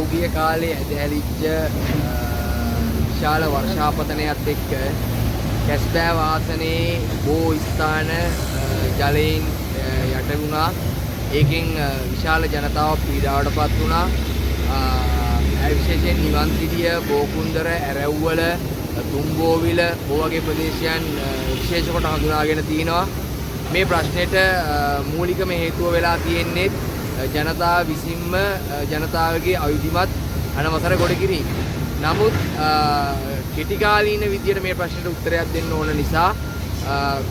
පෞගිය කාලේ ඇදහැලිච්ච විශාල වර්ෂාපතනයත් එක්ක කැස්බෑව ආසනයේ බොහෝ ස්ථාන ජලයෙන් යට වුණා. ඒකෙන් විශාල ජනතාව පීඩාවටපත් වුණා. විශේෂයෙන් නිවන්තිරිය, බෝකුන්දර, ඇරැව්වල, තුම්බෝවිල වගේ ප්‍රදේශයන් විශේෂ කොට හඳුනාගෙන තිනවා. මේ ප්‍රශ්නෙට මූලිකම හේතුව වෙලා තියෙන්නේ ජනතාව විසින්ම ජනතාවගේ අවිධිමත් අනවසර ගොඩ කිරීම. නමුත් කෙටි කාලීන විදියට මේ ප්‍රශ්නෙට උත්තරයක් දෙන්න ඕන නිසා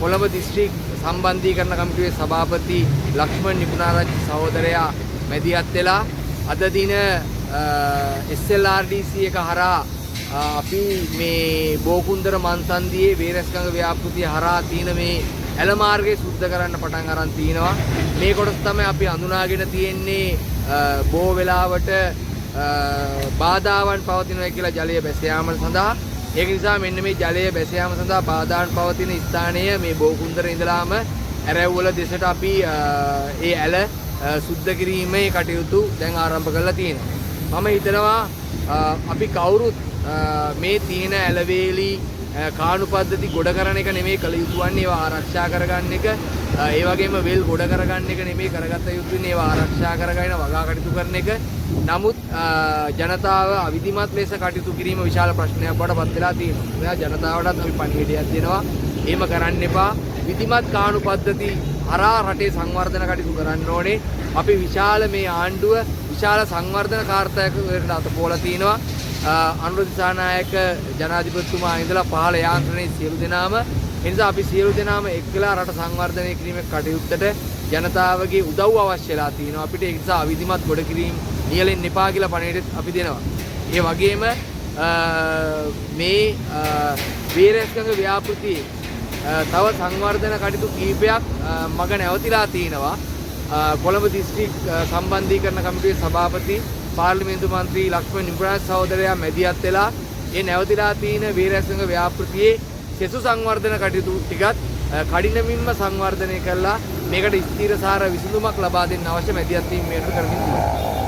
කොළඹ දිස්ත්‍රික් සම්බන්ධීකරණ කමිටුවේ සභාපති ලක්ෂ්මන් නිපුණාරච්චි සහෝදරයා මැදිහත් වෙලා අද දින SLRDC එක හරහා අපි මේ බෝකුන්දර මන්සන්දියේ වේරස්ගඟ ව්‍යාපෘතිය හරහා තියෙන මේ ඇල මාර්ගය සුද්ධ කරන්න පටන් අරන් තිනවා. මේ කොටස තමයි අපි හඳුනාගෙන තියෙන්නේ බොහෝ වෙලාවට බාධාවන් පවතිනවා කියලා ජලය බැස යාම සඳහා. ඒක නිසා මෙන්න මේ ජලය බැස යාම සඳහා බාධාන් පවතින ස්ථානය මේ බෝකුන්දර ඉඳලාම ඇරැව්වල දෙසට අපි ඒ ඇල සුද්ධ කිරීමේ කටයුතු දැන් ආරම්භ කරලා තියෙනවා. මම හිතනවා අපි කවුරුත් මේ තියෙන ඇලවේලි කාණු පද්ධති ගොඩ කරන එක නෙමෙයි කළ යුතු වන්නේ, ඒවා ආරක්ෂා කරගන්න එක. ඒ වගේම වෙල් ගොඩ කරගන්න එක නෙමෙයි කරගත යුතු වෙන්නේ, ඒවා ආරක්ෂා කරගෙන වගා කටයුතු කරන එක. නමුත් ජනතාව අවිධිමත් ලෙස කටයුතු කිරීම විශාල ප්‍රශ්නයක් බවට පත් වෙලා තියෙනවා. ජනතාවටත් අපි පණිවිඩයක් දෙනවා. එහෙම කරන්න එපා. විධිමත් කාණු පද්ධති හරහා රටේ සංවර්ධන කටයුතු කරන්න ඕනේ. අපි විශාල මේ ආණ්ඩුව විශාල සංවර්ධන කාර්යයකට අතපොලා තිනවා. අනුර දිසානායක ජනාධිපතිතුමා ඉඳලා පහළ යාන්ත්‍රණයේ සියලු දෙනාම, ඒ නිසා අපි සියලු දෙනාම එක්කලා රට සංවර්ධනය කිරීමේ කටයුත්තට ජනතාවගේ උදව්ව අවශ්‍ය වෙලා තියෙනවා. අපිට ඒ නිසා අවිධිමත් ගොඩ කිරීම නියැලෙන්න එපා කියලා පණිවිඩෙත් අපි දෙනවා. ඒ වගේම මේ වේරස්ගඟ ව්‍යාපෘතියේ තව සංවර්ධන කටයුතු කිහිපයක් මග නැවතිලා තිනවා. කොළඹ දිස්ත්‍රික් සම්බන්ධීකරණ කමිටුවේ සභාපති පාර්ලිමේන්තු මන්ත්‍රී ලක්ෂ්මන් නිපුණාරච්චි සහෝදරයා මැදිහත් වෙලා ඒ නැවතිලා තියෙන වේරස්ගඟ ව්‍යාපෘතියේ සෙසු සංවර්ධන කටයුතු ටිකත් කඩිනමින්ම සංවර්ධනය කළා මේකට ස්ථිරසාර විසඳුමක් ලබා දෙන්න අවශ්‍ය මැදිහත් වීම කරමින් තිබෙනවා.